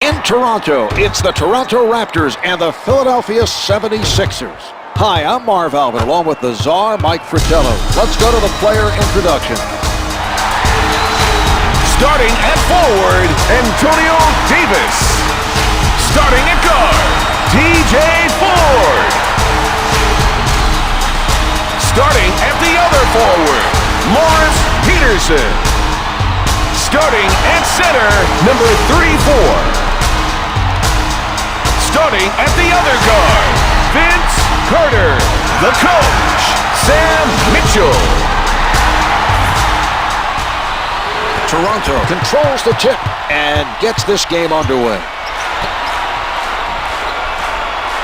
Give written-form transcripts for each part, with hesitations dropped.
In Toronto, it's the Toronto Raptors and the Philadelphia 76ers. Hi, I'm Marv Alvin, along with the Czar, Mike Fratello. Let's go to the player introduction. Starting at forward, Antonio Davis. Starting at guard, TJ Ford. Starting at the other forward, Morris Peterson. Starting at center, number 34. Starting at the other guard, Vince Carter. The coach, Sam Mitchell. Toronto controls the tip and gets this game underway.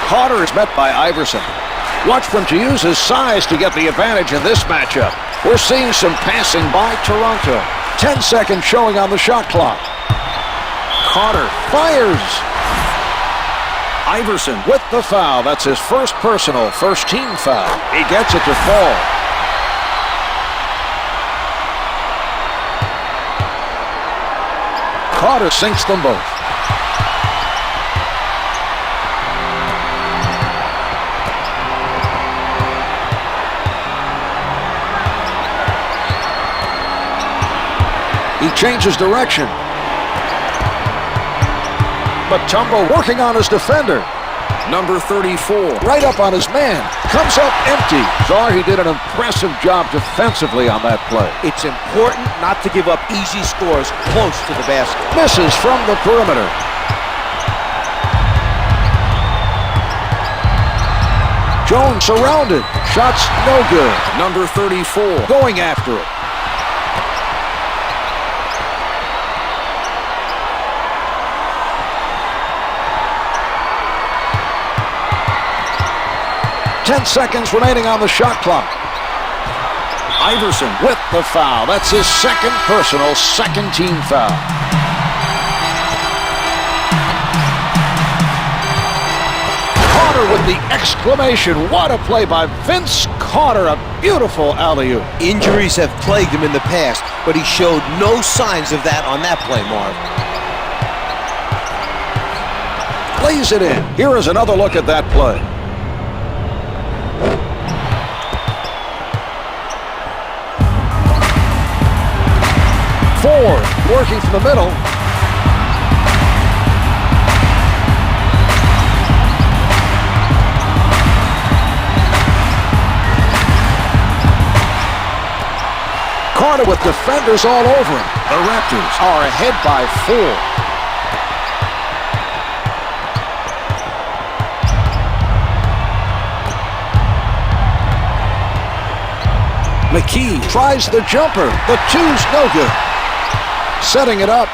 Carter is met by Iverson. Watch for him to use his size to get the advantage in this matchup. We're seeing some passing by Toronto. 10 seconds showing on the shot clock. Carter fires. Iverson with the foul. That's his first personal, first team foul. He gets it to fall. Carter sinks them both. He changes direction. Mutombo working on his defender. Number 34. Right up on his man. Comes up empty. Czar, he did an impressive job defensively on that play. It's important not to give up easy scores close to the basket. Misses from the perimeter. Jones surrounded. Shots no good. Number 34. Going after it. Ten seconds remaining on the shot clock. Iverson with the foul. That's his second personal, second team foul. Carter with the exclamation. What a play by Vince Carter. A beautiful alley-oop. Injuries have plagued him in the past, but he showed no signs of that on that play, Marv. Lays it in. Here is another look at that play. Ford working from the middle. Carter with defenders all over him. The Raptors are ahead by 4. McKie tries the jumper. The two's no good. Setting it up.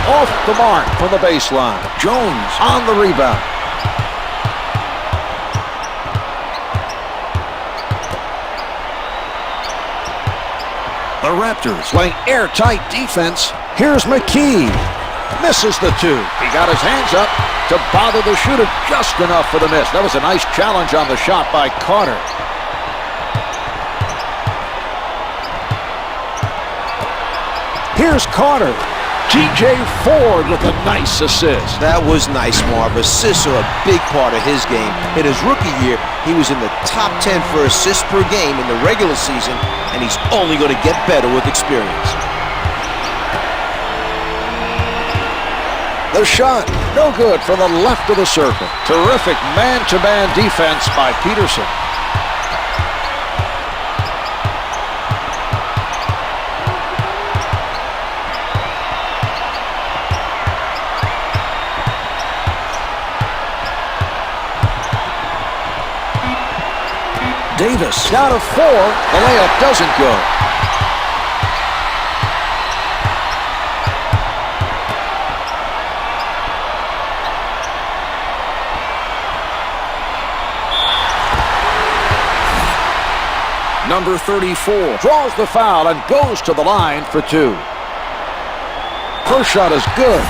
Off the mark from the baseline. Jones on the rebound. The Raptors playing airtight defense. Here's McKie. Misses the two. He got his hands up to bother the shooter just enough for the miss. That was a nice challenge on the shot by Carter. Here's Carter. TJ Ford with a nice assist. That was nice, Marv. Assists are a big part of his game. In his rookie year, he was in the top 10 for assists per game in the regular season, and he's only going to get better with experience. The shot, no good from the left of the circle. Terrific man-to-man defense by Peterson. Davis down to 4. The layup doesn't go. Number 34 draws the foul and goes to the line for 2. First shot is good.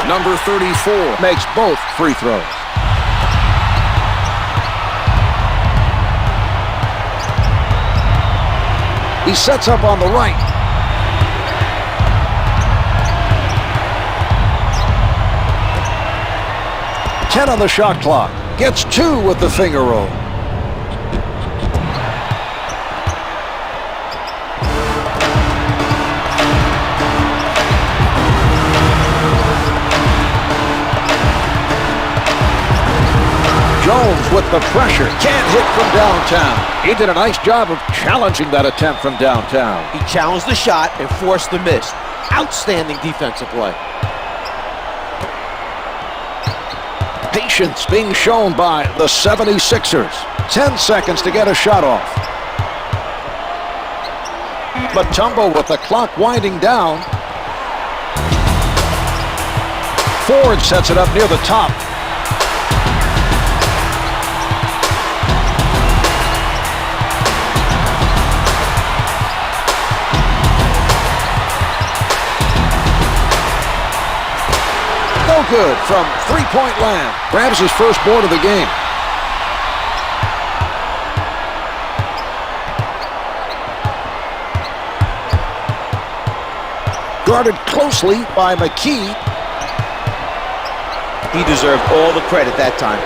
Number 34 makes both free throws. He sets up on the right. Ten on the shot clock. Gets 2 with the finger roll. Jones with the pressure. Can't hit from downtown. He did a nice job of challenging that attempt from downtown. He challenged the shot and forced the miss. Outstanding defensive play. Patience being shown by the 76ers. 10 seconds to get a shot off. Mutombo with the clock winding down. Ford sets it up near the top. No good from three-point land. Grabs his first board of the game. Guarded closely by McKie. He deserved all the credit that time.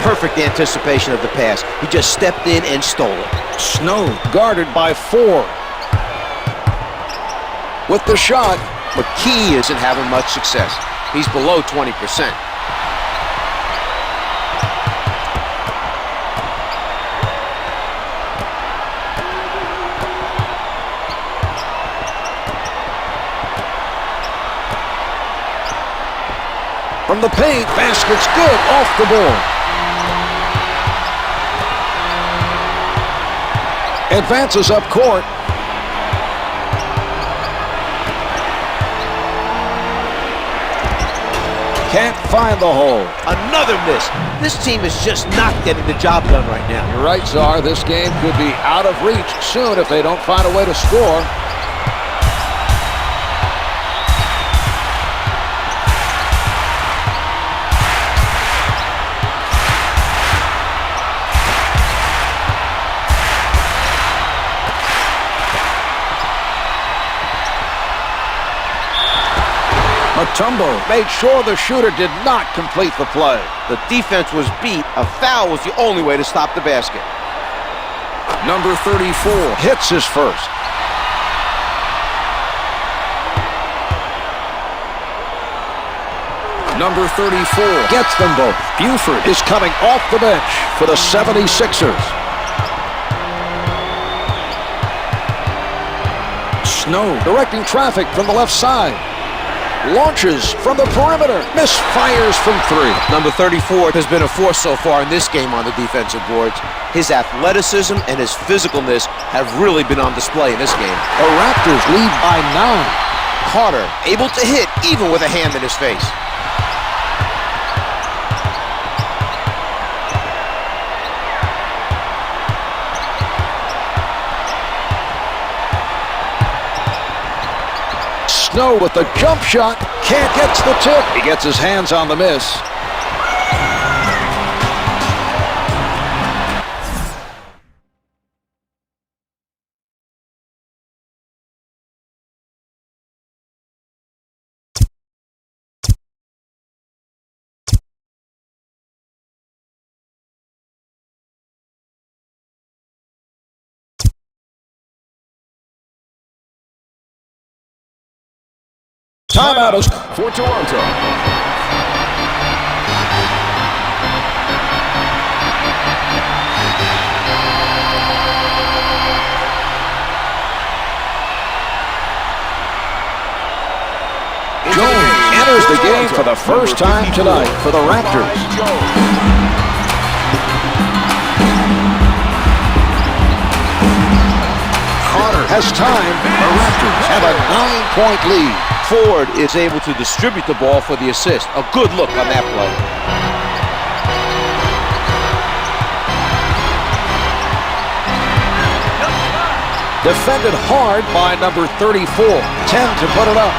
Perfect anticipation of the pass. He just stepped in and stole it. Snow guarded by Ford. With the shot, McKie isn't having much success. He's below 20%. From the paint, basket's good, off the board. Advances up court. Can't find the hole. Another miss. This team is just not getting the job done right now. You're right, Czar. This game could be out of reach soon if they don't find a way to score. Mutombo made sure the shooter did not complete the play. The defense was beat. A foul was the only way to stop the basket. Number 34 hits his first. Number 34 gets them both. Buford is coming off the bench for the 76ers. Snow directing traffic from the left side. Launches from the perimeter. Misfires from 3. Number 34 has been a force so far in this game on the defensive boards. His athleticism and his physicalness have really been on display in this game. The Raptors lead by 9. Carter able to hit even with a hand in his face. Snow with the jump shot. Can't get the tip. He gets his hands on the miss. Timeout is for Toronto. Jones enters the game for the first time tonight for the Raptors. Carter has time. The Raptors have a 9-point lead. Ford is able to distribute the ball for the assist. A good look on that play. Defended hard by number 34. 10 to put it up.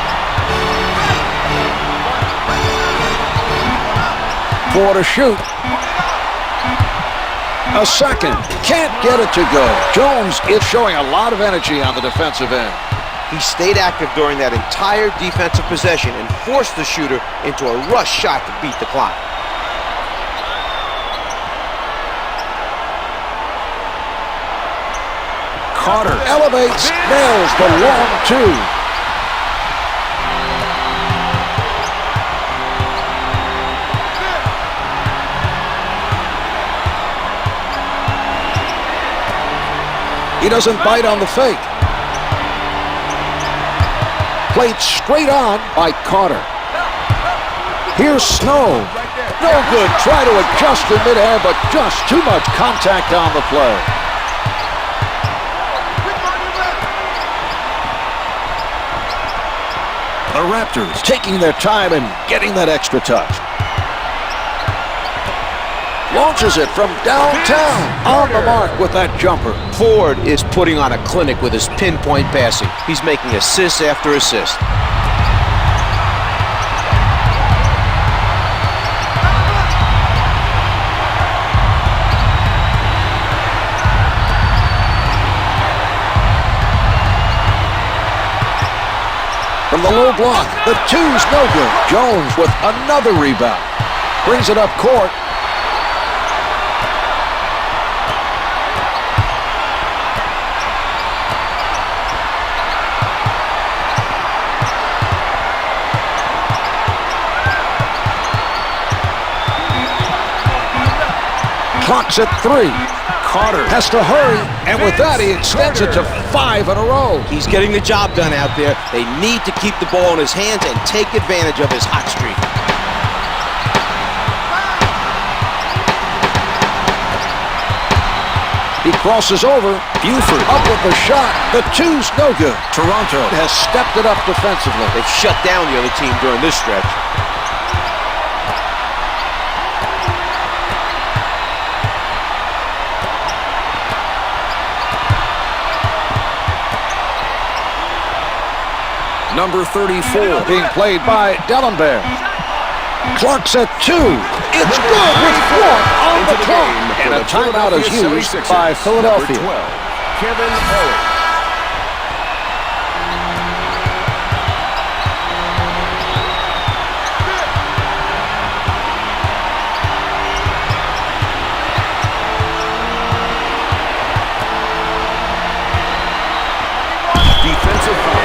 4 to shoot. A second. Can't get it to go. Jones is showing a lot of energy on the defensive end. He stayed active during that entire defensive possession and forced the shooter into a rush shot to beat the clock. Carter elevates, nails the long 2. He doesn't bite on the fake. Played straight on by Carter. Here's Snow. No good. Try to adjust in midair, but just too much contact on the play. The Raptors taking their time and getting that extra touch. Launches it from downtown. On the mark with that jumper. Ford is putting on a clinic with his pinpoint passing. He's making assist after assist. From the low block, the 2's no good. Jones with another rebound. Brings it up court. Clock's at 3. Carter has to hurry, and with that, he extends it to 5 in a row. He's getting the job done out there. They need to keep the ball in his hands and take advantage of his hot streak. He crosses over. Buford up with the shot. The 2's no good. Toronto has stepped it up defensively. They've shut down the other team during this stretch. Number 34 being played by Dikembe. Clock's at 2. It's good with 1 on the clock. And a timeout is used by Philadelphia. Kevin Olajuwon.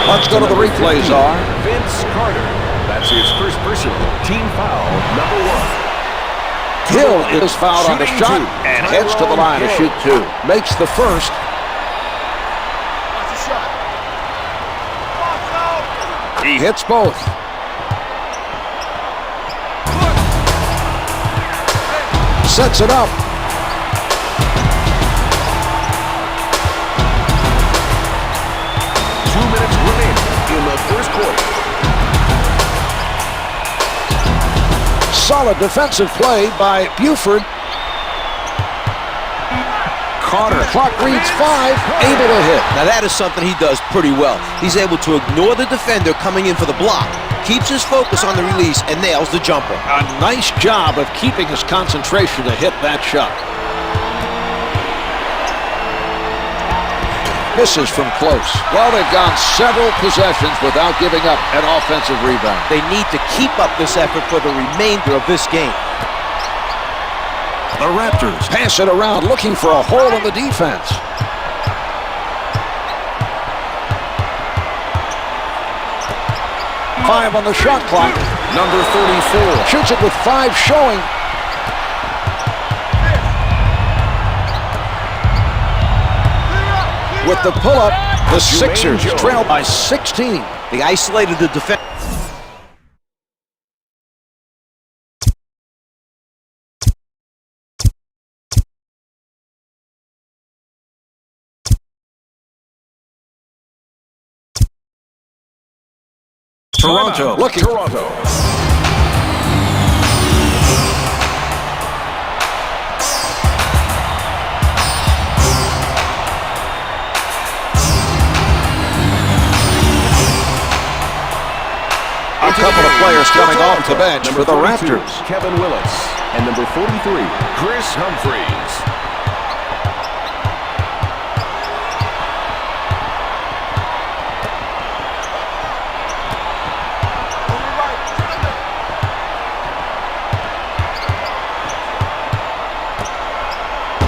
Let's go to the replays. Vince Carter. That's his first personal team foul, number 1. Hill is fouled on the shot and heads to the line to shoot 2. Makes the first. He hits both. Sets it up. In the first quarter. Solid defensive play by Buford. Carter, clock reads 5, able to hit. Now that is something he does pretty well. He's able to ignore the defender coming in for the block, keeps his focus on the release, and nails the jumper. A nice job of keeping his concentration to hit that shot. Misses from close. Well, they've gone several possessions without giving up an offensive rebound. They need to keep up this effort for the remainder of this game. The Raptors pass it around, looking for a hole in the defense. Five on the shot clock. Number 34 shoots it with 5 showing. With the pull-up, the Sixers trail by 16. They isolated the defense. Toronto looking. A couple of players coming off the bench for the Raptors. Kevin Willis. And number 43, Chris Humphreys.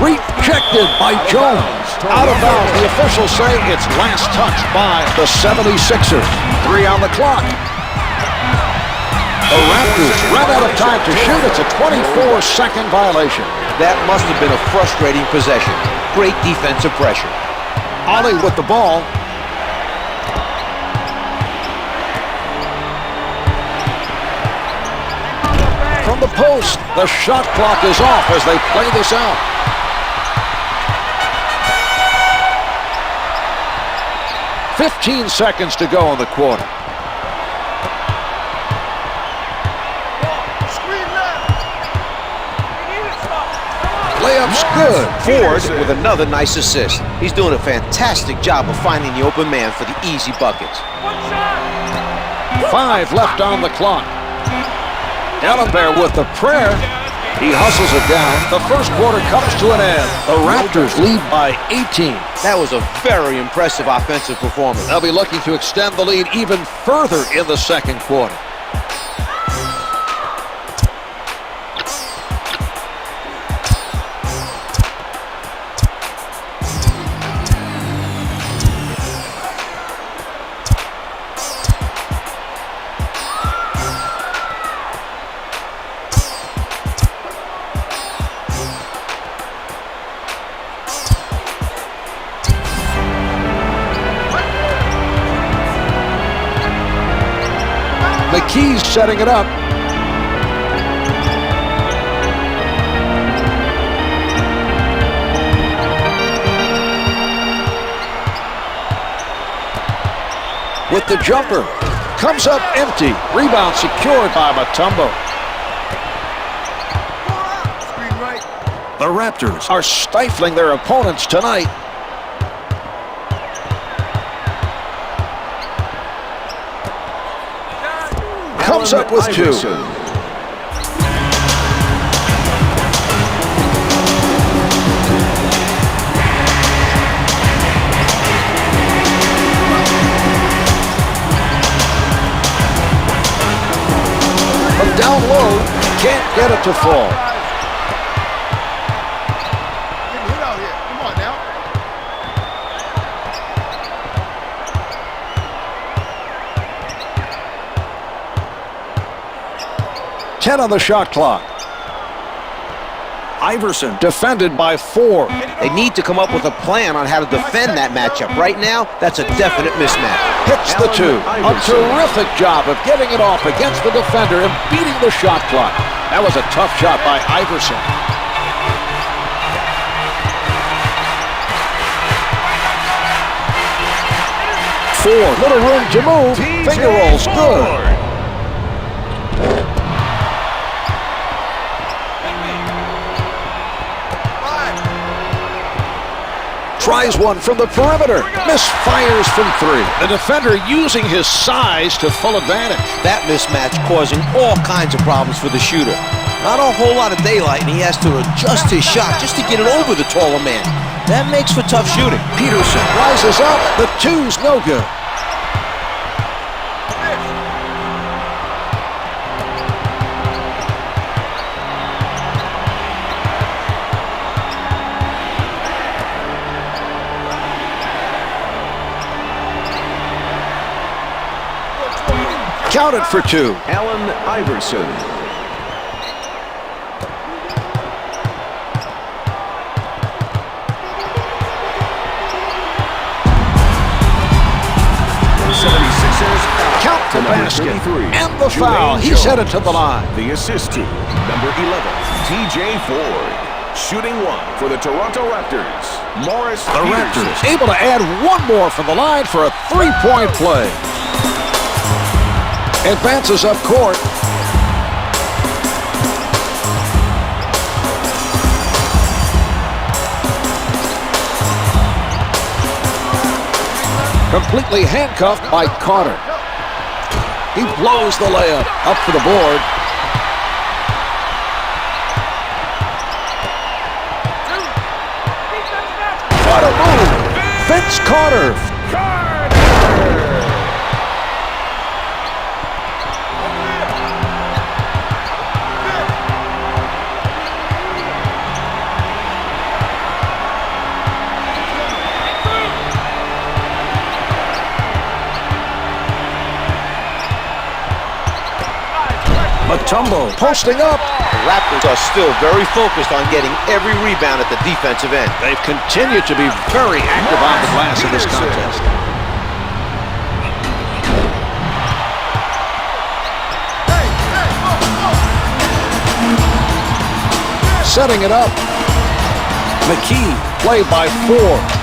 Rejected by Jones. Out of bounds. The officials say it's last touched by the 76ers. 3 on the clock. The Raptors ran out of time to shoot. It's a 24-second violation. That must have been a frustrating possession. Great defensive pressure. Ollie with the ball. From the post, the shot clock is off as they play this out. "15 seconds to go in the quarter. Layup's good. Ford with another nice assist. He's doing a fantastic job of finding the open man for the easy buckets. 5 left on the clock. Ellenberg with the prayer. He hustles it down. The first quarter comes to an end. The Raptors lead by 18. That was a very impressive offensive performance. They'll be looking to extend the lead even further in the second quarter. McKie's setting it up. With the jumper. Comes up empty. Rebound secured by Mutombo. The Raptors are stifling their opponents tonight. Comes up with 2. Iverson. From down low, can't get it to fall. Getting hit out here. Come on now. 10 on the shot clock. Iverson defended by 4. They need to come up with a plan on how to defend that matchup. Right now, that's a definite mismatch. Hits the 2. A terrific job of getting it off against the defender and beating the shot clock. That was a tough shot by Iverson. Ford, little room to move. Finger rolls good. Tries one from the perimeter. Misfires from 3. The defender using his size to full advantage. That mismatch causing all kinds of problems for the shooter. Not a whole lot of daylight, and he has to adjust his shot just to get it over the taller man. That makes for tough shooting. Peterson rises up. The 2's no good. Counted for 2. Allen Iverson. Count the basket. And the foul. He's headed to the line. The assist to number 11, TJ Ford. Shooting 1 for the Toronto Raptors. Morris The Peterson. Raptors able to add 1 more from the line for a 3-point play. Advances up court. Completely handcuffed by Carter. He blows the layup up for the board. Vince Carter. Mutombo posting up. The Raptors are still very focused on getting every rebound at the defensive end. They've continued to be very active on the glass in this contest. Setting it up. McKie played by 4.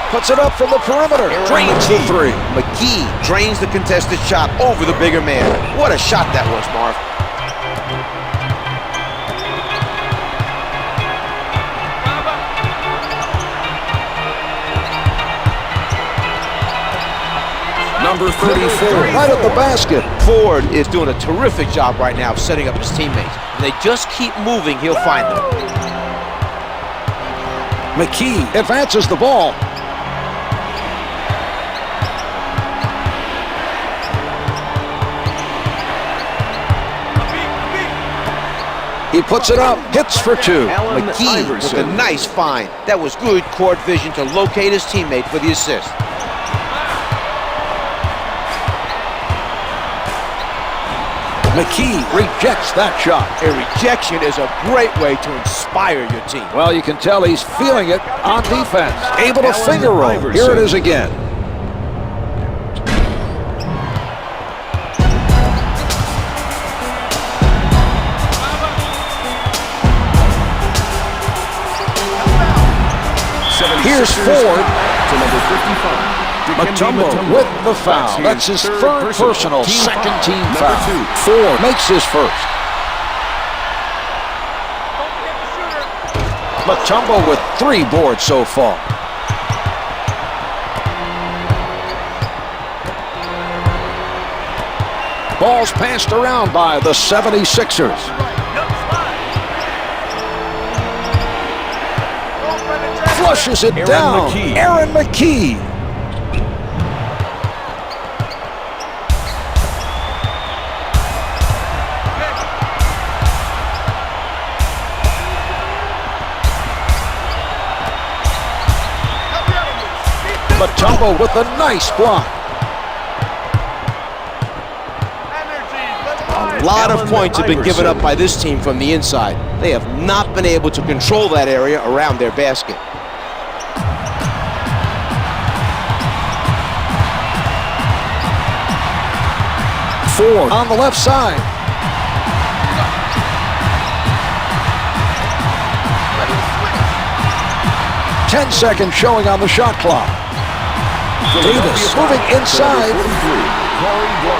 Puts it up from the perimeter. Drains the 3. McKie drains the contested shot over the bigger man. What a shot that was, Marv. Number 34, right at the basket. Ford is doing a terrific job right now of setting up his teammates. If they just keep moving, he'll find them. McKie advances the ball. He puts it up, hits for 2. McKie with a nice find. That was good court vision to locate his teammate for the assist. McKie rejects that shot. A rejection is a great way to inspire your team. Well, you can tell he's feeling it on defense. Able to finger roll. Here it is again. Here's Ford to number 55. Mutombo with the foul. That's his third personal, second team foul. Ford makes his first. Mutombo with 3 boards so far. Ball's passed around by the 76ers. Flushes it down. Aaron McKie. Mutombo with a nice block. A lot of points have been given up by this team from the inside. They have not been able to control that area around their basket. Ford on the left side. Ten seconds showing on the shot clock. Davis moving inside.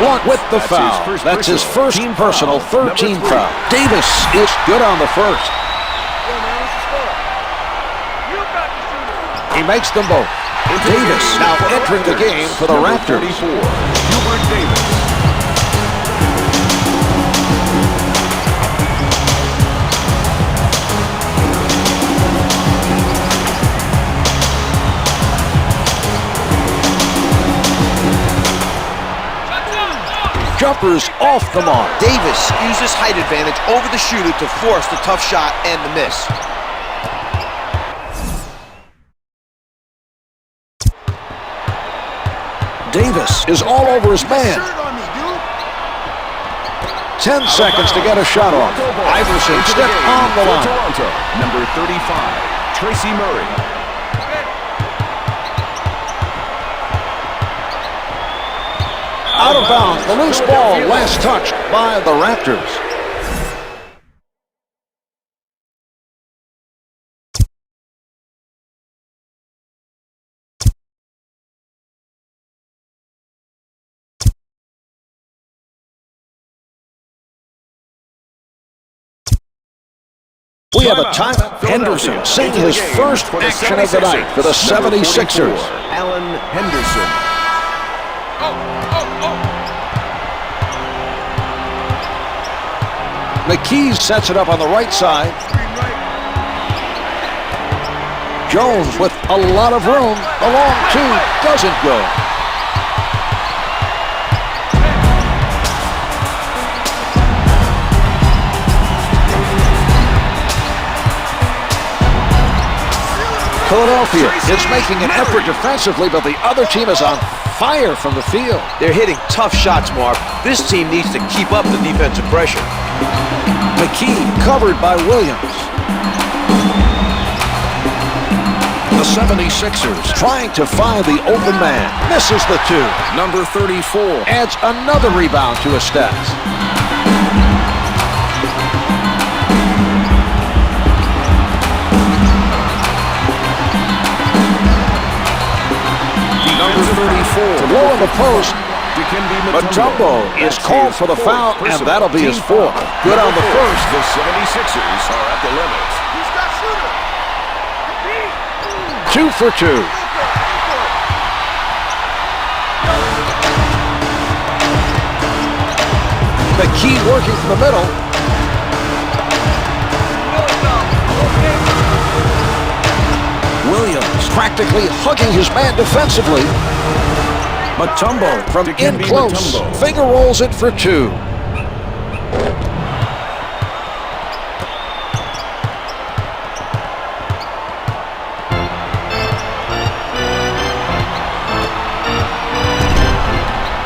Blunt with the foul. That's his first personal, third team foul. Davis is good on the first. He makes them both. Davis now entering the game for the Raptors. Hubert Davis. Jumpers off the mark. Davis uses height advantage over the shooter to force the tough shot and the miss. Davis is all over his man. 10 seconds to get a shot off. Iverson stepped on the line. Toronto, number 35, Tracy Murray. Out of bounds, the loose ball last touched by the Raptors. We have a timeout. Henderson seeing his first action of the night for the 76ers. Alan Henderson. McKie sets it up on the right side. Jones with a lot of room. The long two doesn't go. Philadelphia is making an effort defensively, but the other team is on fire from the field. They're hitting tough shots, Marv. This team needs to keep up the defensive pressure. McKie covered by Williams. The 76ers trying to find the open man. Misses the two. Number 34 adds another rebound to his stats. Number 34 low in the post. Dikembe Mutombo is called for the foul, and that'll be his fourth. Good on the first. The 76ers are at the limit. He's got shooter. 2 for 2. McKie working from the middle. Williams practically hugging his man defensively. Mutombo from Dikembe in close. Mutombo. Finger rolls it for 2.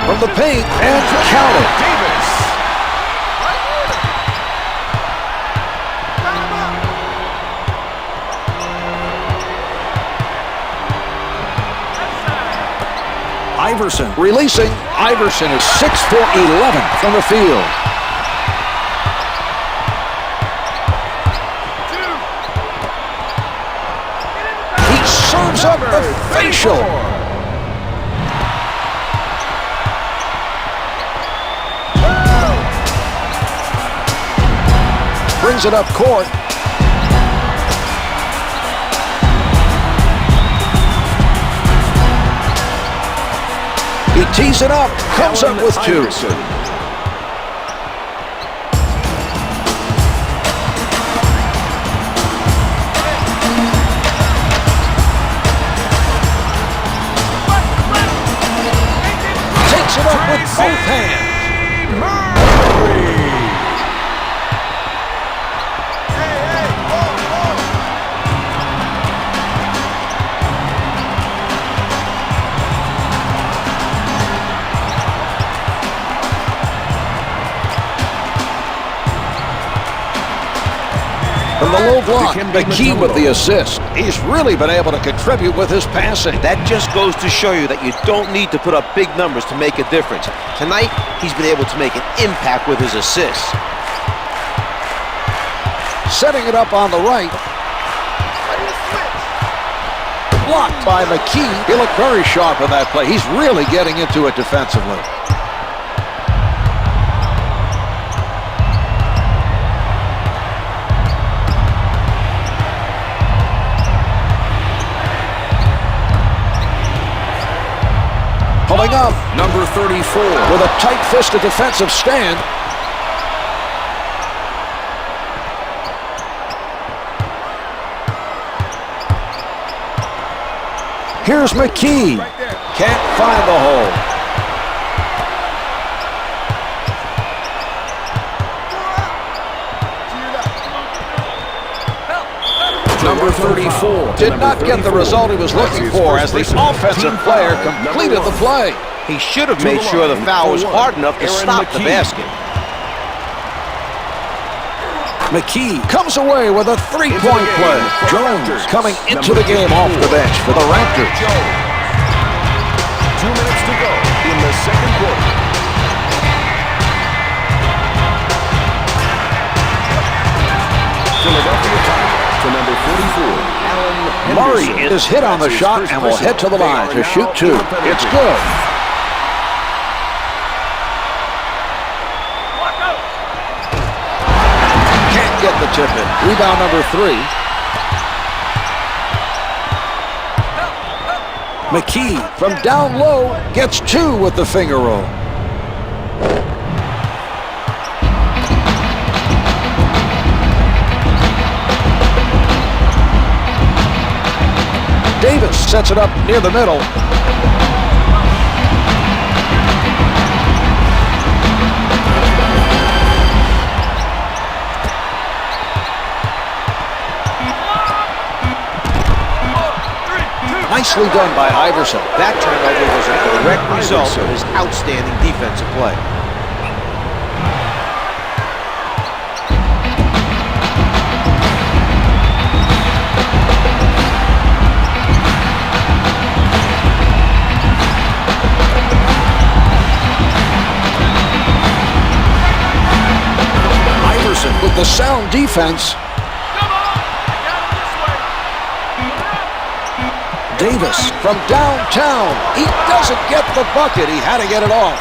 From the paint and count it. Davis. Iverson releasing. Iverson is 6 for 11 from the field. He serves up the facial. Brings it up court. He tees it up, comes up with 2. Iverson. Takes it up with both hands. From the low block, McKie with the assist. He's really been able to contribute with his passing. That just goes to show you that you don't need to put up big numbers to make a difference. Tonight, he's been able to make an impact with his assists. Setting it up on the right. Blocked by McKie. He looked very sharp in that play. He's really getting into it defensively. Pulling up. Number 34. With a tight-fisted defensive stand. Here's McKie. Can't find the hole. Number 34. Did not get the result he was looking for as the offensive player completed the play. He should have made sure the foul was hard enough to stop the basket. McKie comes away with a three-point play. Jones coming into the game off the bench for the Raptors. 2 minutes to go in the second quarter. Philadelphia to number 44, Murray is hit on the shot and will head to the line to shoot 2. It's good. Can't get the tip in. Rebound number 3. McKie from down low gets 2 with the finger roll. sets it up near the middle. Nicely done by Iverson. That turnover was a direct result of his outstanding defensive play. Iverson with the sound defense. Davis from downtown. He doesn't get the bucket. He had to get it off.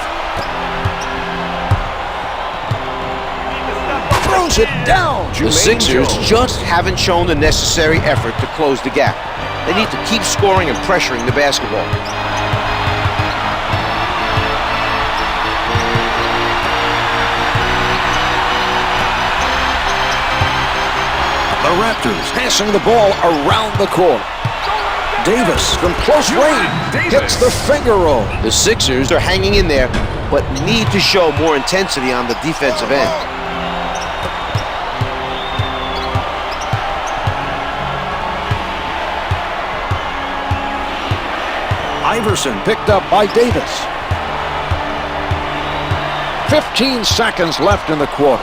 Throws it down. The Sixers just haven't shown the necessary effort to close the gap. They need to keep scoring and pressuring the basketball. The Raptors passing the ball around the court. Davis from close range gets the finger roll. The Sixers are hanging in there, but need to show more intensity on the defensive end. Iverson picked up by Davis. 15 seconds left in the quarter.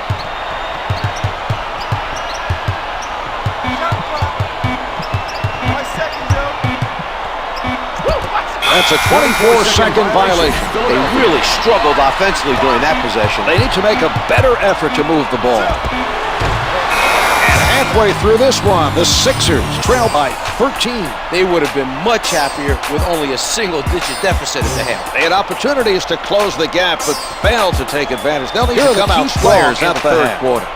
That's a 24-second violation. They really struggled offensively during that possession. They need to make a better effort to move the ball. And halfway through this one, the Sixers trail by 13. They would have been much happier with only a single-digit deficit at the half. They had opportunities to close the gap, but failed to take advantage. They'll need to come out strong in the third quarter.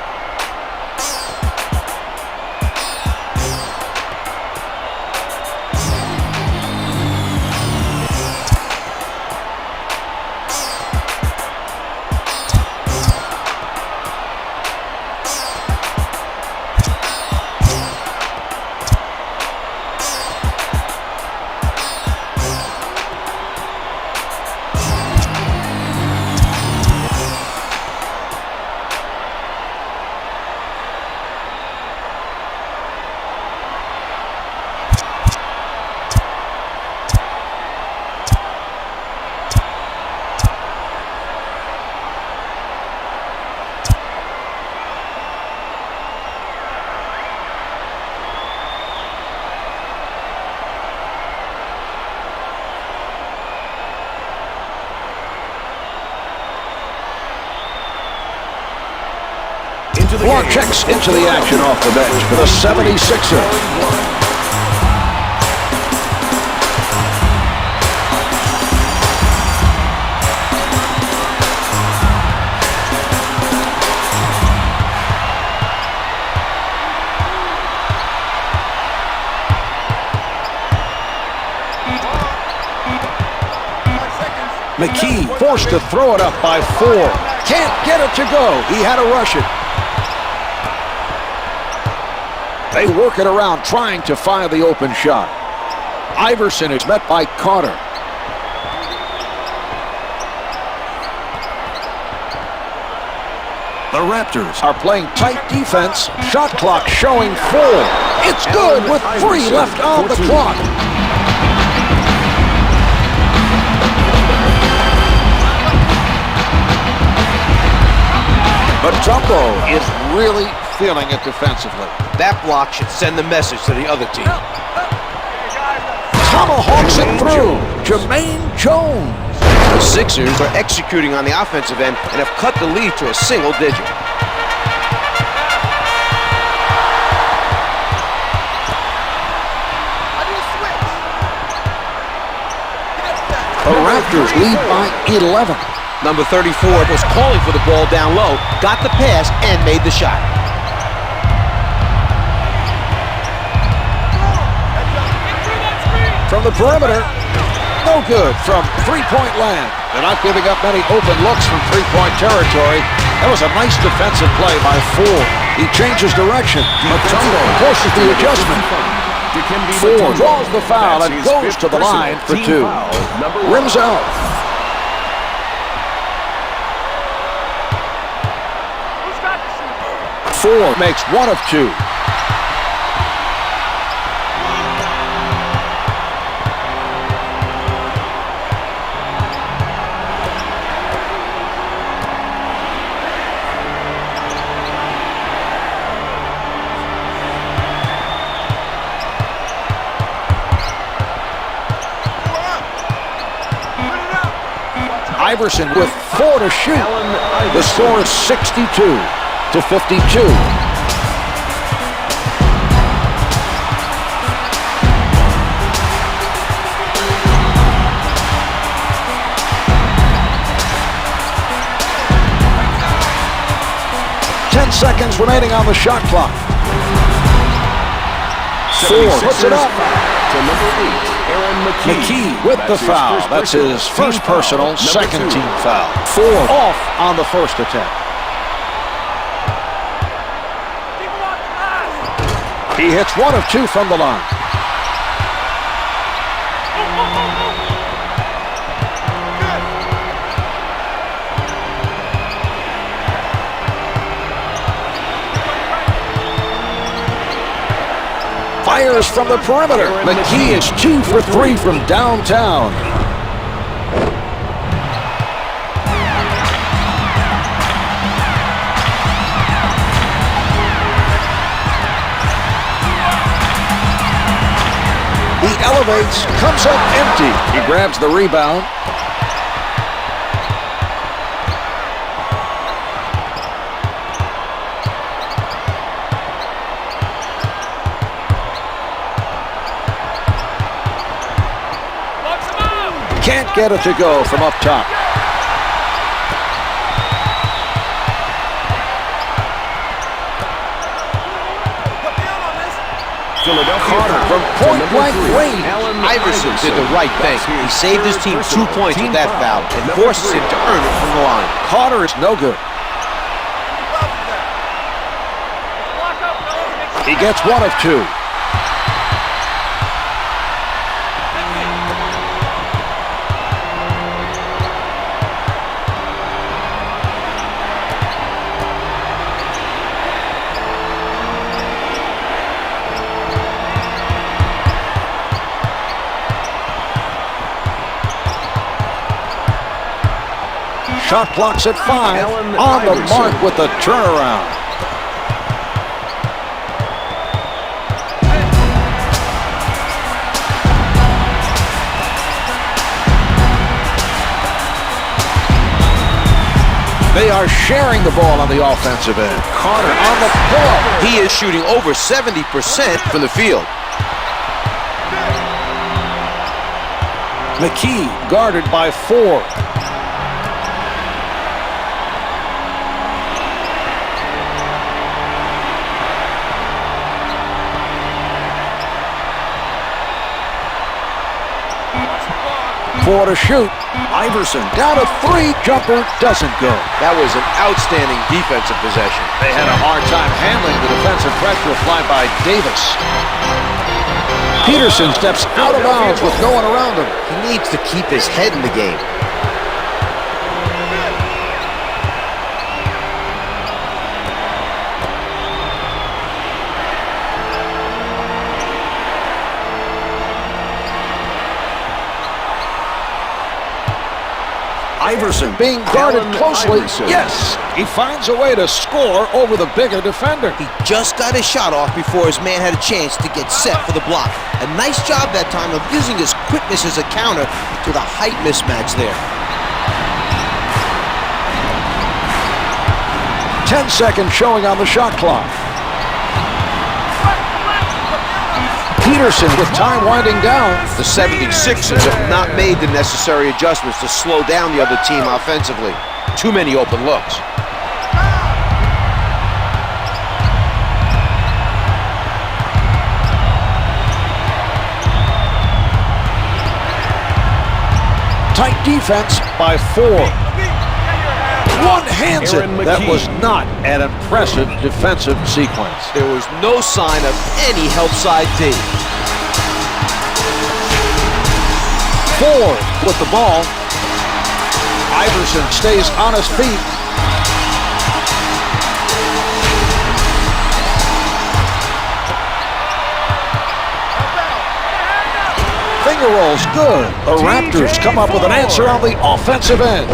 Block checks into the action off the bench for the 76ers. McKie forced to throw it up by 4. Can't get it to go. He had to rush it. They work it around, trying to find the open shot. Iverson is met by Carter. The Raptors are playing tight defense. Shot clock showing 4. It's good with 3 left on the clock. Mutombo is really feeling it defensively. That block should send the message to the other team. Tomahawks it through. Jermaine Jones. The Sixers are executing on the offensive end and have cut the lead to a single digit. The Raptors lead by 11. Number 34 was calling for the ball down low, got the pass, and made the shot. From the perimeter, no good from three-point land. They're not giving up many open looks from three-point territory. That was a nice defensive play by 4. He changes direction. Mutombo forces the adjustment. Dikembe Four Mutombo. draws the foul That's and his goes fifth to the personal line for team 2. foul, number 1. Rims out. Four makes 1 of 2. Iverson with 4 to shoot. The score is 62-52. Seconds remaining on the shot clock. 4 puts it up. To number 8, McKie with the foul. That's his first personal, second team foul. 4 off on the first attempt. He hits 1 of 2 from the line. Fires from the perimeter. McKie is 2 for 3 from downtown. He elevates, comes up empty. He grabs the rebound. Can't get it to go from up top. Carter from point-blank range. Iverson did the right thing. He saved his team 2 points with that foul and forces him to earn it from the line. Carter is no good. He gets 1 of 2. Shot clock's at 5. On the mark with the turnaround. They are sharing the ball on the offensive end. Carter on the pull-up. He is shooting over 70% from the field. McKie guarded by 4. Four to shoot. Iverson down to 3. Jumper doesn't go. That was an outstanding defensive possession. They had a hard time handling the defensive pressure applied by Davis. Peterson steps out of bounds with no one around him. He needs to keep his head in the game. Iverson being guarded closely. Yes, he finds a way to score over the bigger defender. He just got his shot off before his man had a chance to get set for the block. A nice job that time of using his quickness as a counter to the height mismatch there. 10 seconds showing on the shot clock. Peterson with time winding down. The 76ers have not made the necessary adjustments to slow down the other team offensively. Too many open looks. Tight defense by 4. One hands it. That was not an impressive defensive sequence. There was no sign of any help side D. Ford with the ball. Iverson stays on his feet. Finger rolls good. The Raptors come up with an answer on the offensive end.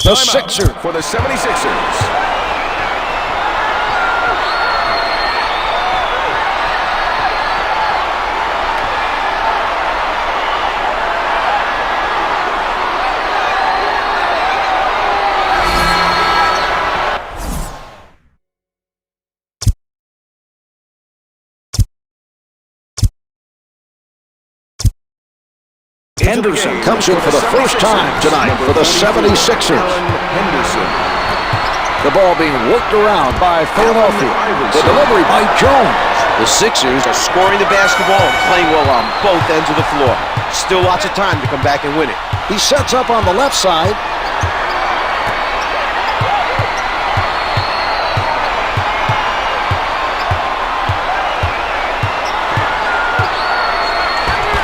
The Sixers for the 76ers. Henderson comes in for the first time tonight for the 76ers. The ball being worked around by Philadelphia. The delivery by Jones. The Sixers are scoring the basketball and playing well on both ends of the floor. Still lots of time to come back and win it. He sets up on the left side.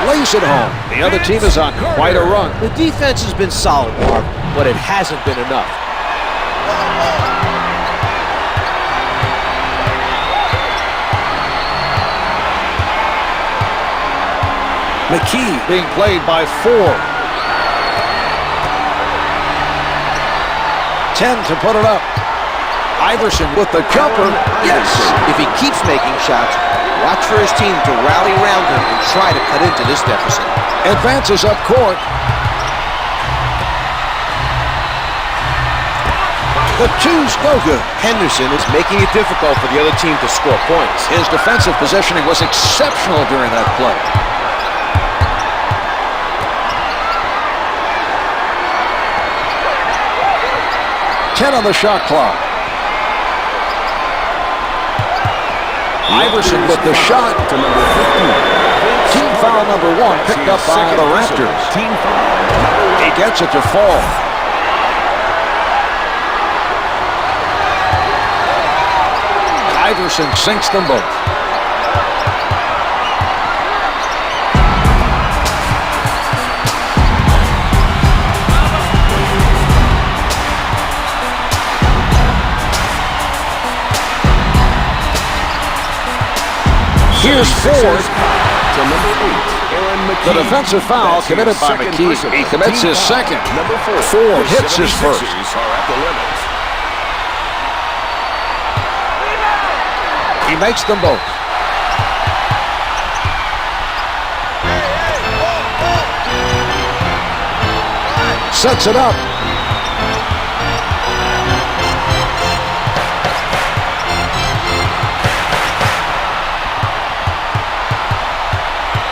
Lays it home. The other team is on quite a run. The defense has been solid, Marv, but it hasn't been enough. McKie being played by Ford. 10 to put it up. Iverson with the jumper. Yes! If he keeps making shots, watch for his team to rally around him and try to cut into this deficit. Advances up court. The two's no good. Henderson is making it difficult for the other team to score points. His defensive positioning was exceptional during that play. On the shot clock. Iverson with the shot. To number 15. Team foul number 1 picked up by the Raptors. Team foul. He gets it to fall. Iverson sinks them both. Here's Ford. To number 8, the defensive foul committed by McKie. He commits his second. Number 4. Ford hits his first. Are at the limit. He makes them both. Sets it up.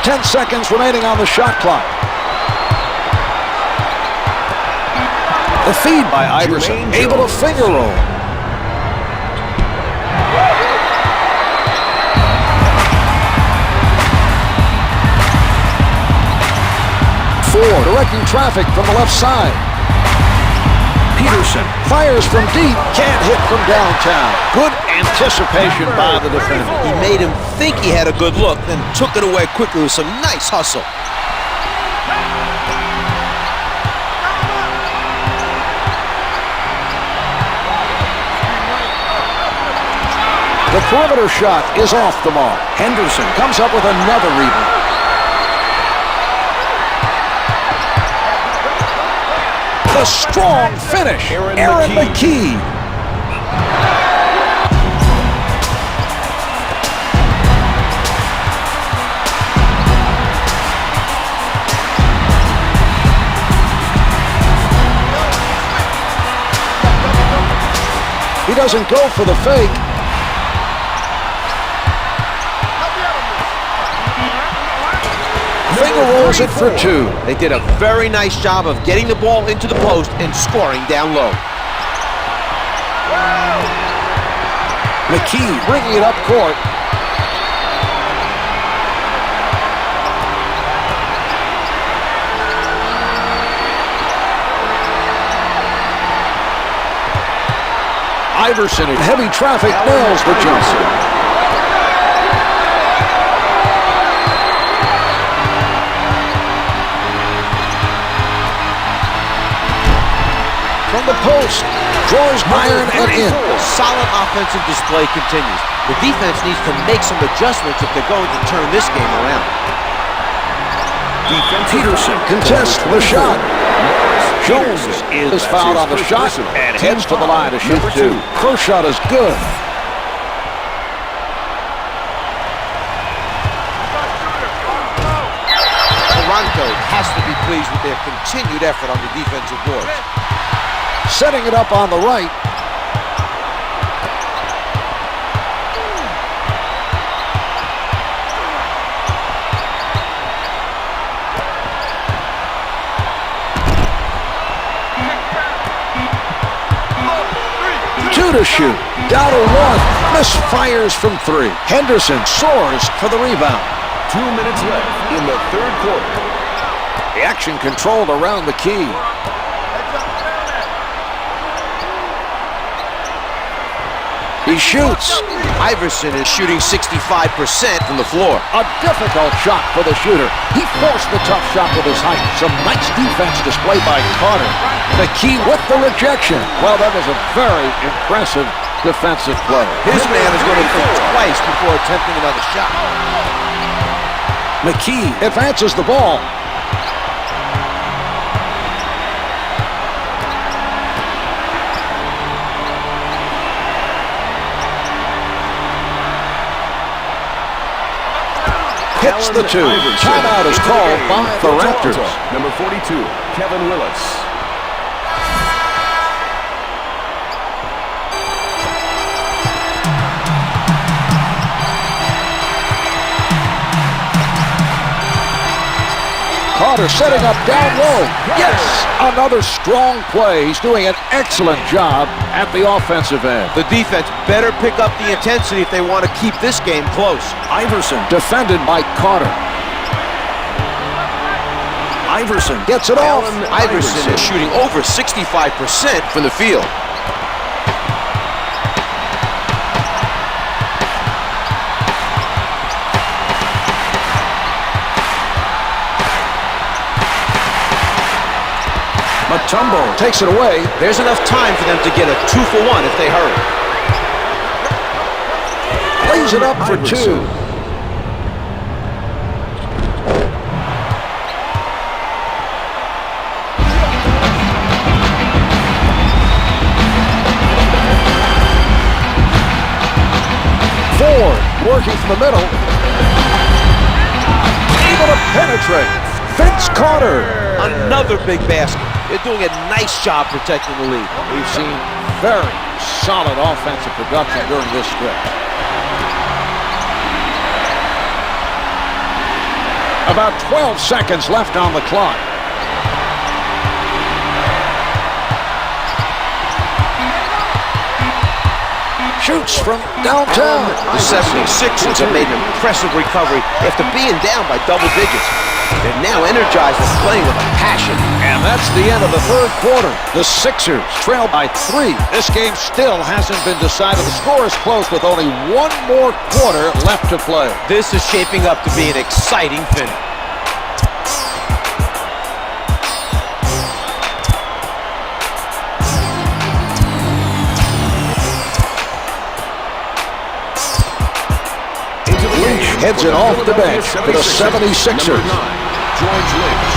Ten seconds remaining on the shot clock. The feed by Iverson, able to finger roll. Ford directing traffic from the left side. Peterson fires from deep, can't hit from downtown. Good anticipation by the defender. He made him think he had a good look, then took it away quickly with some nice hustle. The perimeter shot is off the mark. Henderson comes up with another rebound. The strong finish. Aaron McKie. He doesn't go for the fake. Finger rolls it for 2. They did a very nice job of getting the ball into the post and scoring down low. McKie bringing it up court. Iverson in heavy traffic nails the jump. From the post, draws iron and in. The solid offensive display continues. The defense needs to make some adjustments if they're going to turn this game around. Peterson contests the shot. Jones is fouled on the shot and heads to the line to shoot two. First shot is good. Toronto has to be pleased with their continued effort on the defensive boards. Setting it up on the right. Two to shoot. Down to one. Misfires from three. Henderson soars for the rebound. 2 minutes left in the third quarter. The action controlled around McKie. He shoots. Iverson is shooting 65% from the floor. A difficult shot for the shooter. He forced the tough shot with his height. Some nice defense displayed by Carter. McKie with the rejection. Well, that was a very impressive defensive play. His man is going to think twice before attempting another shot. McKie advances the ball. Hits the two. Timeout is called by the Raptors. Number 42, Kevin Willis. Carter setting up down low. Yes! Another strong play. He's doing an excellent job at the offensive end. The defense better pick up the intensity if they want to keep this game close. Iverson defended by Carter. Iverson gets it off. Iverson is shooting over 65% from the field. Mutombo takes it away. There's enough time for them to get a 2-for-1 if they hurry. Lays it up for two. Ford working from the middle. Able to penetrate. Vince Carter. Another big basket. They're doing a nice job protecting the lead. We've seen very solid offensive production during this stretch. About 12 seconds left on the clock. Shoots from downtown. The 76ers have made an impressive recovery after being down by double digits. They're now energized and playing with a passion. And that's the end of the third quarter. The Sixers trail by 3. This game still hasn't been decided. The score is close with only one more quarter left to play. This is shaping up to be an exciting finish. Heads it off the bench for the 76ers. Number 9, George Lynch.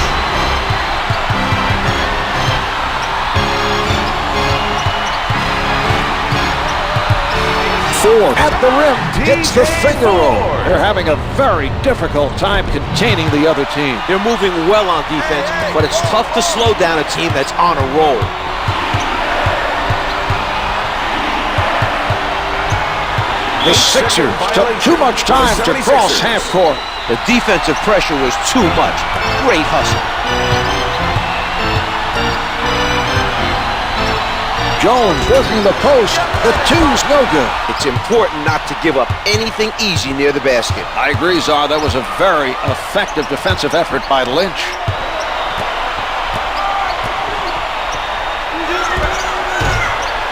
Ford at the rim gets the finger roll. They're having a very difficult time containing the other team. They're moving well on defense, but it's tough to slow down a team that's on a roll. The Sixers took too much time to cross half court. The defensive pressure was too much. Great hustle. Jones working the post. The two's no good. It's important not to give up anything easy near the basket. I agree, Czar. That was a very effective defensive effort by Lynch.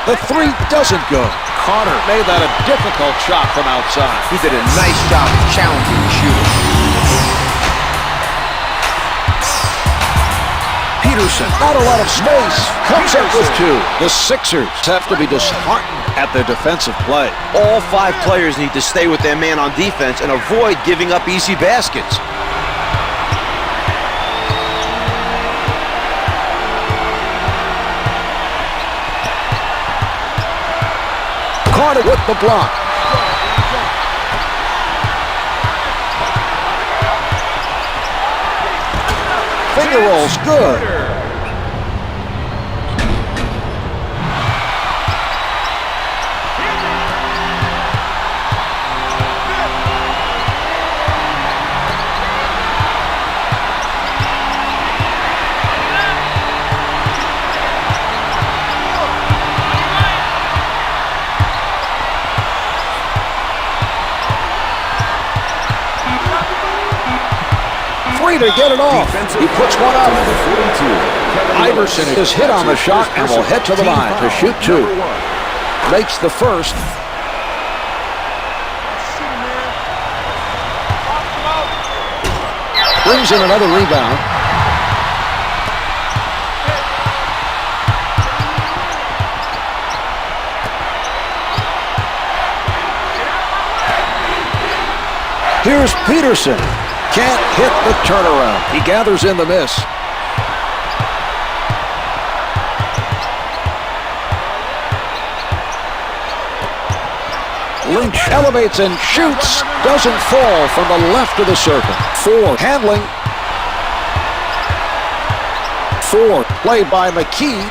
The The three doesn't go. Carter made that a difficult shot from outside. He did a nice job of challenging the shooter. Peterson, not a lot of space, comes up with two. The Sixers have to be disheartened at their defensive play. All 5 players need to stay with their man on defense and avoid giving up easy baskets. Carter with the block. Finger rolls, good. To get it off. He puts one up. Iverson is hit on the shot and will head to the line to shoot 2. Makes the first. Brings in another rebound. Here's Peterson. Can't hit the turnaround. He gathers in the miss. Lynch elevates and shoots. Doesn't fall from the left of the circle. 4 handling. 4 played by McKie.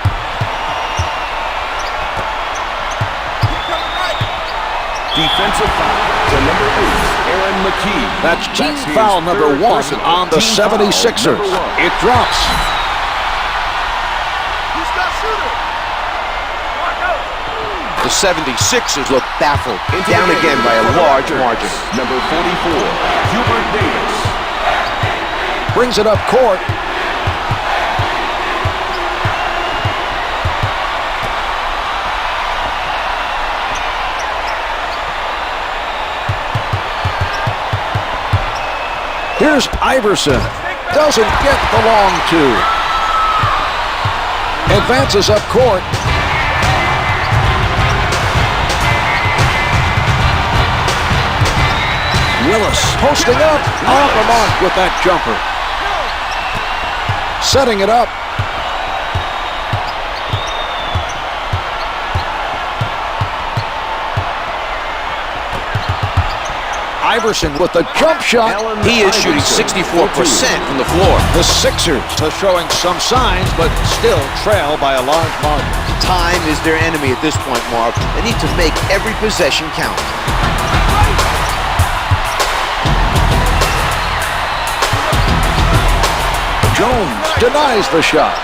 Defensive foul to number 8, McKie. That's team foul number 1 on the 76ers. It drops. The 76ers look baffled. Down again by a large margin. Number 44, Hubert Davis. Brings it up court. Here's Iverson. Doesn't get the long 2. Advances up court. Willis posting up. On the mark with that jumper. Setting it up. Iverson with the jump shot. He is shooting 64% from the floor. The Sixers are showing some signs, but still trail by a large margin. Time is their enemy at this point, Marv. They need to make every possession count. Jones denies the shot.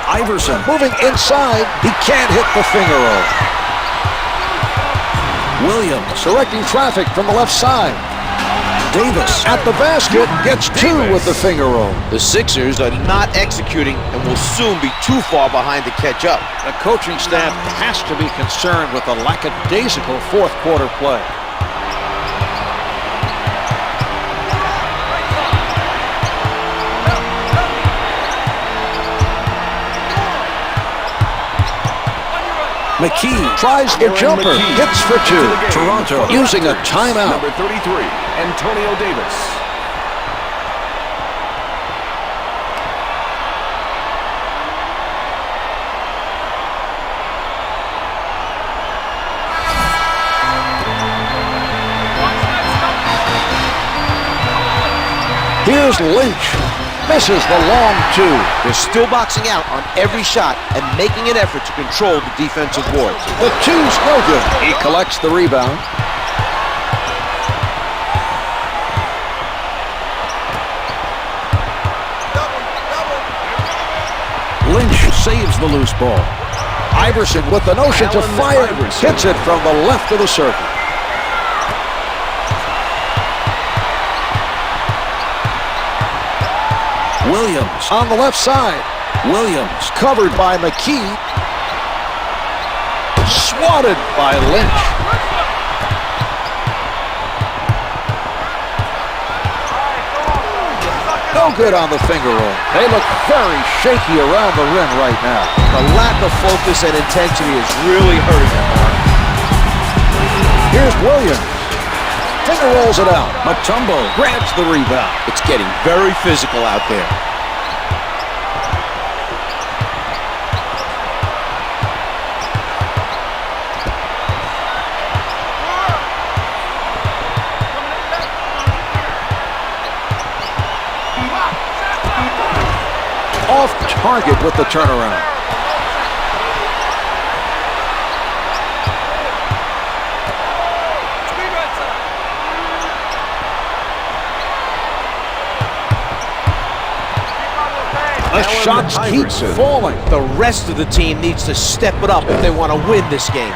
Iverson moving inside. He can't hit the finger roll. Williams directing traffic from the left side. Davis at the basket gets 2 with the finger roll. The Sixers are not executing and will soon be too far behind to catch up. The coaching staff has to be concerned with the lackadaisical fourth quarter play. McKie tries the jumper, hits for 2. Toronto using a timeout. Number 33, Antonio Davis. Here's Lynch. Misses the long 2. They're still boxing out on every shot and making an effort to control the defensive boards. The 2's no good. He collects the rebound. Lynch saves the loose ball. Iverson with the notion to fire. Hits it from the left of the circle. Williams on the left side. Williams covered by McKie. Swatted by Lynch. No good on the finger roll. They look very shaky around the rim right now. The lack of focus and intensity is really hurting them, Mark. Here's Williams. Finger rolls it out. Mutombo grabs the rebound. It's getting very physical out there. Off target with the turnaround. The shots keep falling. The rest of the team needs to step it up if they want to win this game.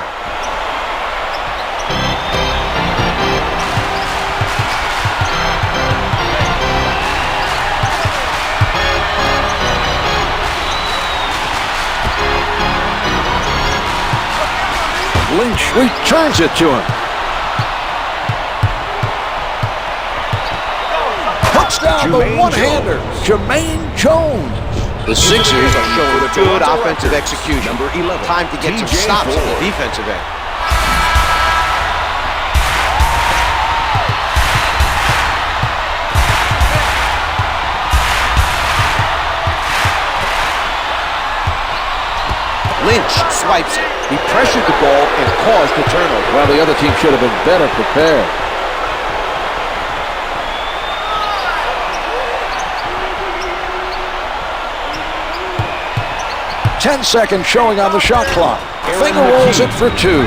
Lynch returns it to him. Puts down the one-hander. Jermaine Jones. The Sixers are showing good offensive execution. Number 11. Time to get some stops on the defensive end. Lynch swipes it. He pressured the ball and caused the turnover. Well, the other team should have been better prepared. Ten seconds showing on the shot clock. Finger rolls it for two.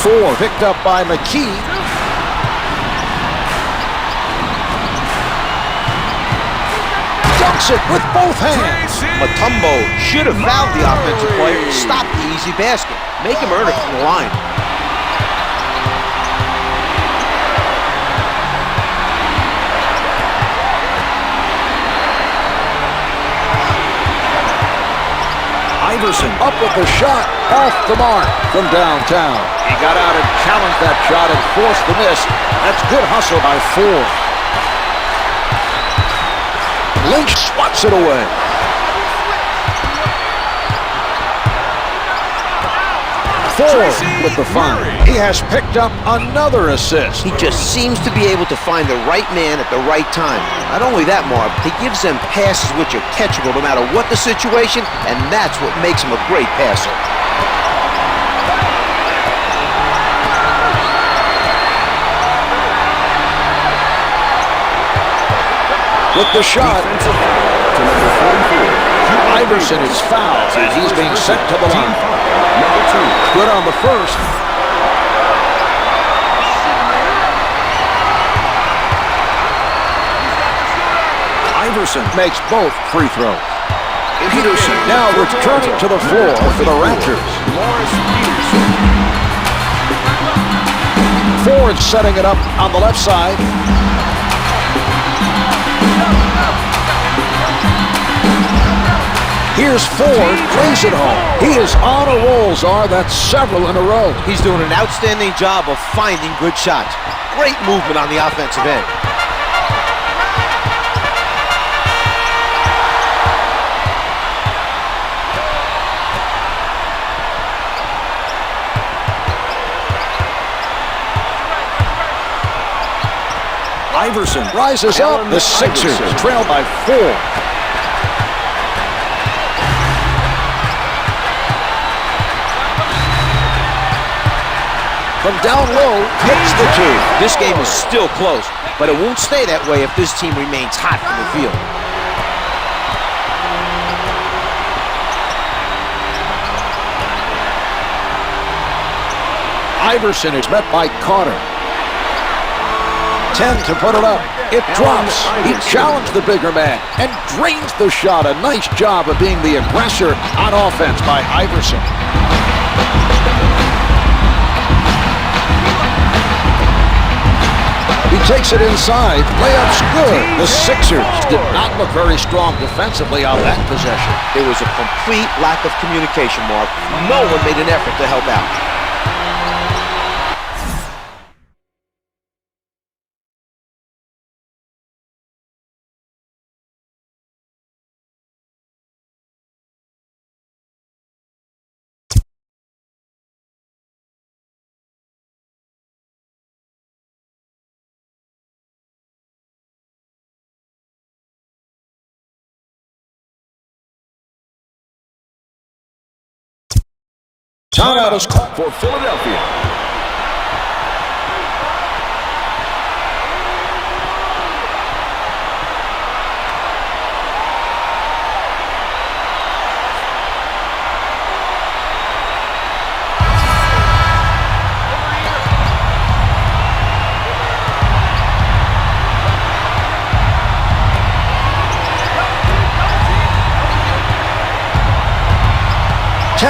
Four picked up by McKie. Dunks it with both hands. Mutombo should have fouled the offensive player and stopped the easy basket. Make him earn it from the line. Iverson up with the shot, off the mark from downtown. He got out and challenged that shot and forced the miss. That's good hustle by Ford. Lynch swats it away. Ford with the find. He has picked up another assist. He just seems to be able to find the right man at the right time. Not only that, Mark, he gives them passes which are catchable no matter what the situation, and that's what makes him a great passer. With the shot, Iverson is fouled, and he's being sent to the line. Good on the first. Iverson makes both free throws. Peterson now returning to the floor for the Raptors. Ford setting it up on the left side. Here's Ford, plays it home. He is on a roll, Czar. That's several in a row. He's doing an outstanding job of finding good shots. Great movement on the offensive end. Iverson rises up. The Sixers trail by 4. From down low, hits the two. This game is still close, but it won't stay that way if this team remains hot from the field. Iverson is met by Carter. 10 to put it up. It drops. He challenged the bigger man and drains the shot. A nice job of being the aggressor on offense by Iverson. He takes it inside. Layup's good. The Sixers did not look very strong defensively on that possession. There was a complete lack of communication, Mark. No one made an effort to help out. Timeout is called for Philadelphia.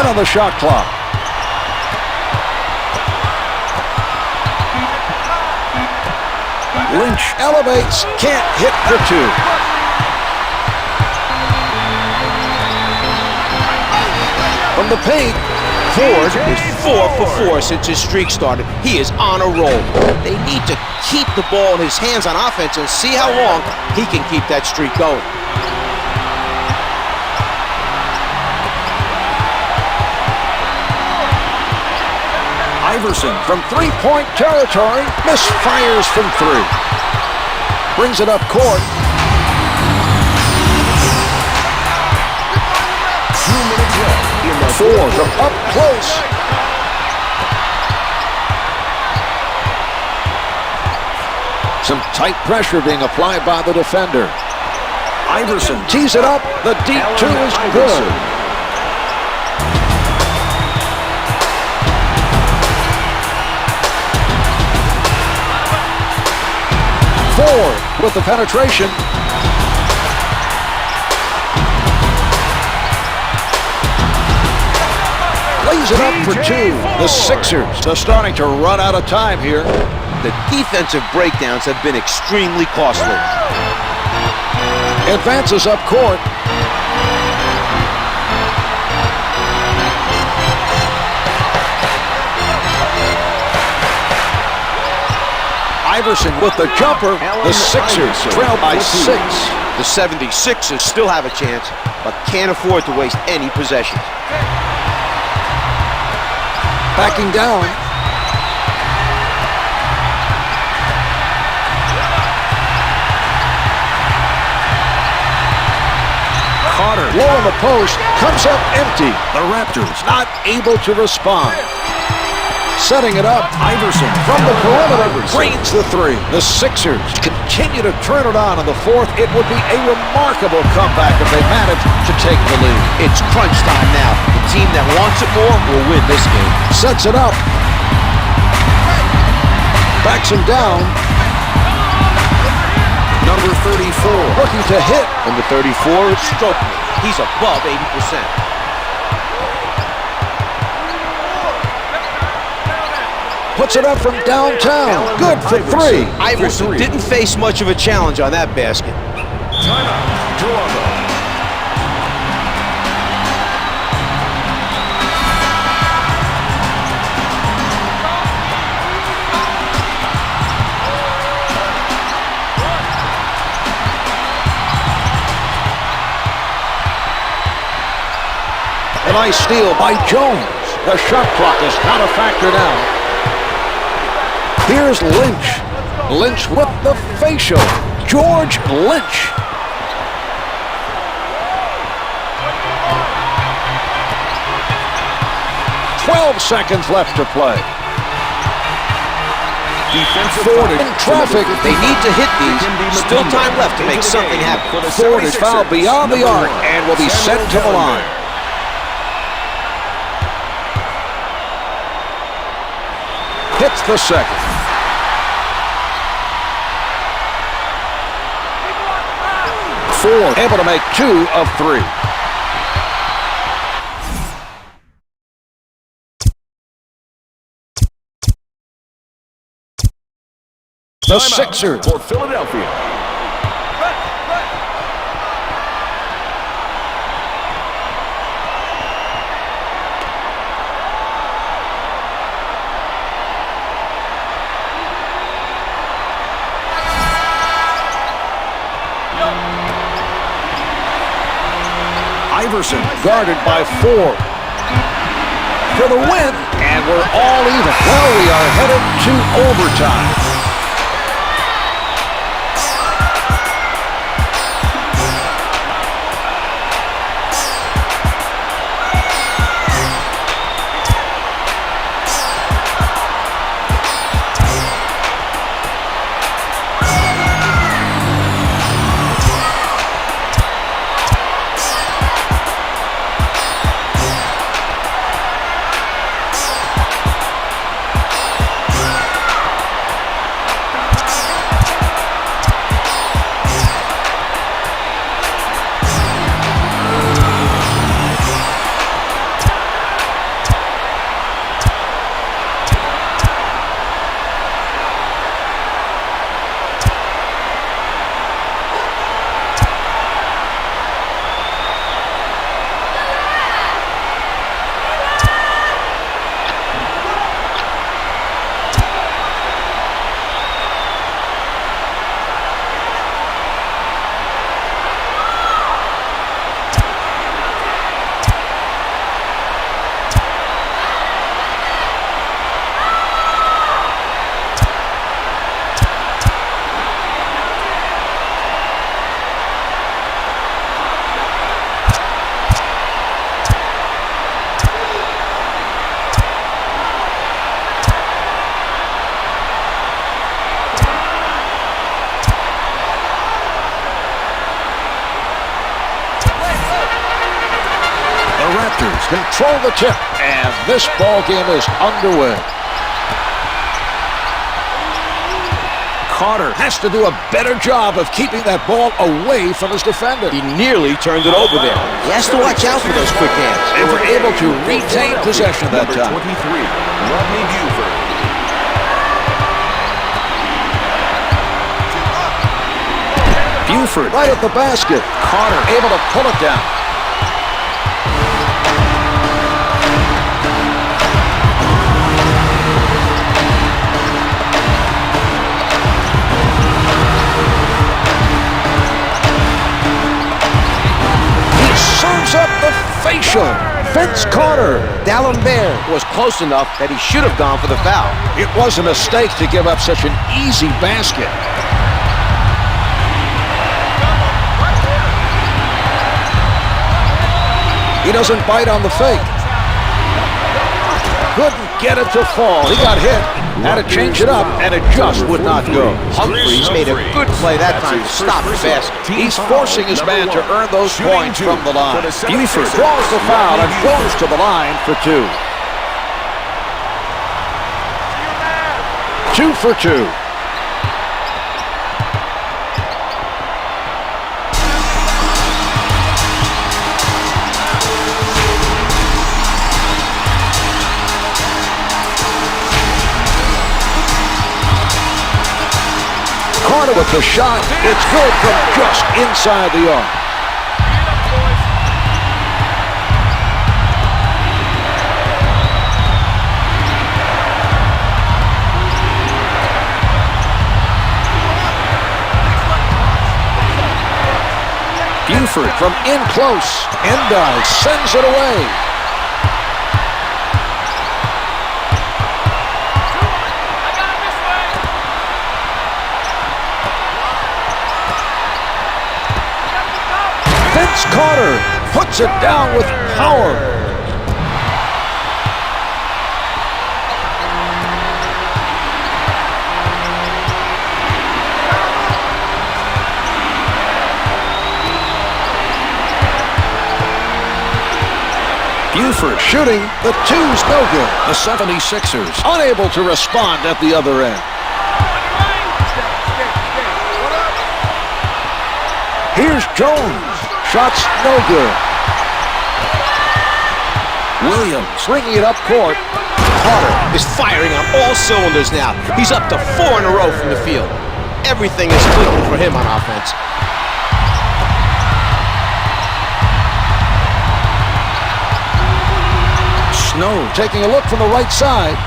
On the shot clock. Lynch elevates, can't hit for two. From the paint, Ford is 4 for 4 since his streak started. He is on a roll. They need to keep the ball in his hands on offense and see how long he can keep that streak going. Iverson from three-point territory misfires from three. Brings it up court. 2 minutes left. Four from up close. Some tight pressure being applied by the defender. Iverson tees it up. The deep two is good. Ford with the penetration. Lays it up for two. The Sixers are starting to run out of time here. The defensive breakdowns have been extremely costly. Advances up court. Iverson with the jumper. The Sixers trail by 6. The 76ers still have a chance, but can't afford to waste any possessions. Backing down. Carter, low on the post, comes up empty. The Raptors not able to respond. Setting it up, Iverson from the perimeter drains the three. The Sixers continue to turn it on in the fourth. It would be a remarkable comeback if they manage to take the lead. It's crunch time now. The team that wants it more will win this game. Sets it up. Backs him down. Number 34 looking to hit. Number 34 stroking. He's above 80%. Puts it up from downtown. Good for three. Iverson didn't face much of a challenge on that basket. Timeout, Toronto. A nice steal by Jones. The shot clock is not a factor now. Here's Lynch. Lynch with the facial. George Lynch. "12 seconds left to play. Defensive Ford in traffic. They need to hit these. Still time left to make something happen. Ford is fouled beyond the arc and will be sent to the line. Hits the second. Ford able to make 2 of 3. The Timeout Sixers. for Philadelphia. Iverson guarded by 4. For the win, and we're all even. Well, we are headed to overtime. Control the tip, and this ball game is underway. Carter has to do a better job of keeping that ball away from his defender. He nearly turned it over there. He has to watch out for those quick hands. They were able to retain possession that time. Number 23, Rodney Buford. Buford right at the basket. Carter able to pull it down. Up the facial. Vince Carter. D'Alembert was close enough that he should have gone for the foul. It was a mistake to give up such an easy basket. He doesn't bite on the fake. Couldn't get it to fall. He got hit. Had to change it up, and it just would not go. Humphries made a good play that time to stop the basket. He's forcing his man to earn those points from the line. Buford draws the foul and goes to the line for 2. 2 for 2. Carter with the shot. It's good from just inside the arc. Buford from in close. Endive sends it away. Vince Carter puts it down with power. Buford shooting. The 2's no good. The 76ers unable to respond at the other end. Here's Jones. Shots no good. Williams bringing it up court. Carter is firing on all cylinders now. He's up to 4 in a row from the field. Everything is clicking for him on offense. Snow taking a look from the right side.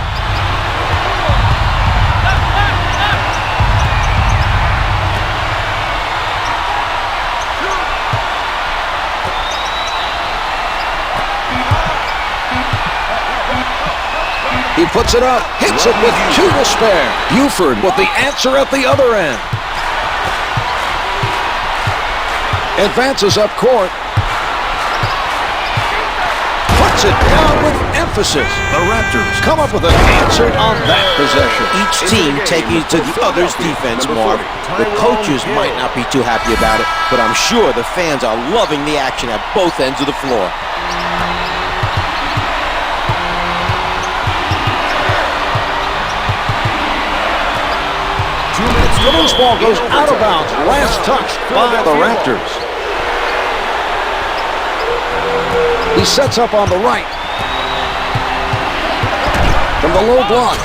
He puts it up, hits it with 2 to spare. Buford with the answer at the other end. Advances up court. Puts it down with emphasis. The Raptors come up with an answer on that possession. Each team taking it to the other's defense, Marv. The coaches might not be too happy about it, but I'm sure the fans are loving the action at both ends of the floor. The loose ball goes out of bounds. Last touch by the Raptors. He sets up on the right. From the low block.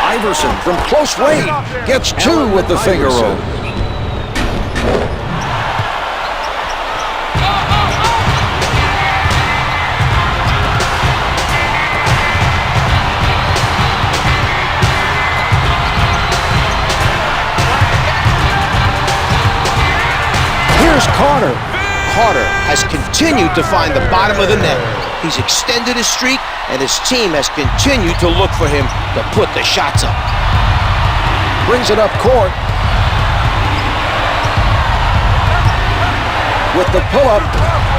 Iverson from close range gets 2 with the finger roll. Carter. Carter has continued to find the bottom of the net. He's extended his streak, and his team has continued to look for him to put the shots up. Brings it up court. With the pull-up,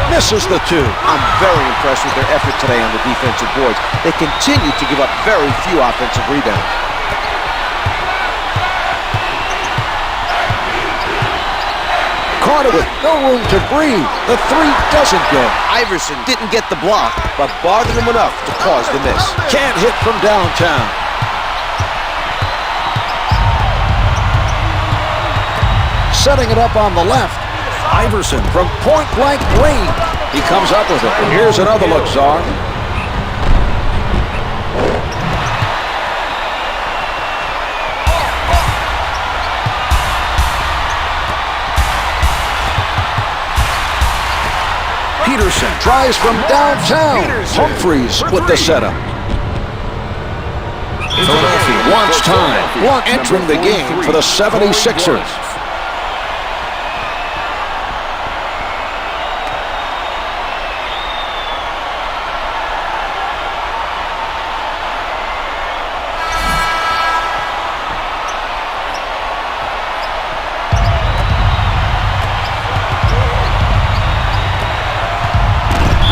misses the 2. I'm very impressed with their effort today on the defensive boards. They continue to give up very few offensive rebounds. Carter with no room to breathe. The 3 doesn't go. Iverson didn't get the block, but bothered him enough to cause the miss. Can't hit from downtown. Setting it up on the left. Iverson from point-blank range. He comes up with it. And here's another look, Czar. Peterson tries from downtown. Humphreys with the setup. Philadelphia wants time. Blunt entering the game for the 76ers.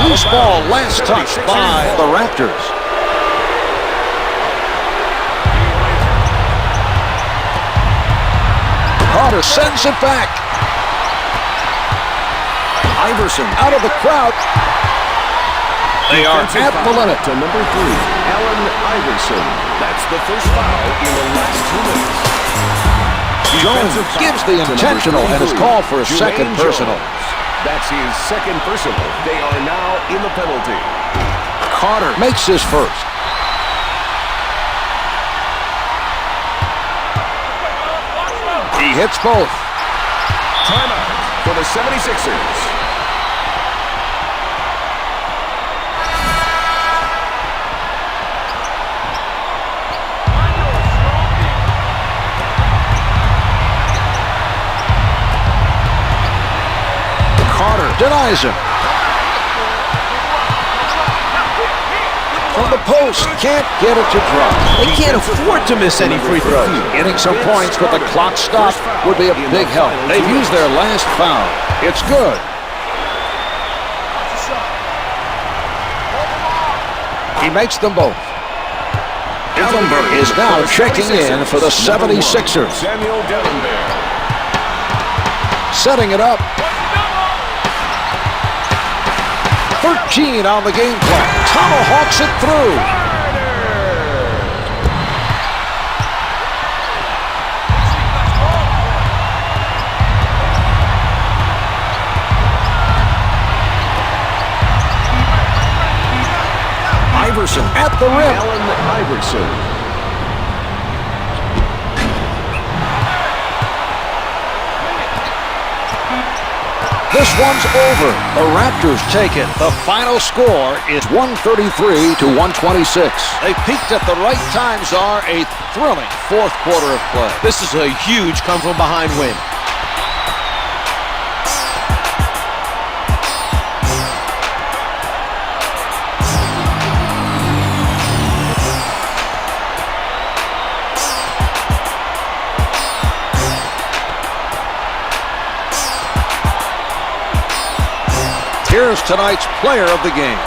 Loose ball, last touch by the Raptors. Carter sends it back. Iverson out of the crowd. They are at the limit. To number 3, Allen Iverson. That's the first foul in the last 2 minutes. Jones gives the intentional and is called for a second personal. That's his second personal. They are now in the penalty. Carter makes his first. He hits both. Timeout for the 76ers. Denies him. From the post, can't get it to drop. They can't afford to miss any free throws. Getting some points with the clock stopped would be a big help. They've used their last foul. It's good. He makes them both. Ellenberg is now checking in for the 76ers. Samuel Dellenberg. Setting it up. 13 on the game clock. Tomahawks it through. Iverson Iverson at the rim. Allen Iverson. This one's over. The Raptors take it. The final score is 133 to 126. They peaked at the right time, Czar. A thrilling fourth quarter of play. This is a huge come-from-behind win. Here's tonight's player of the game.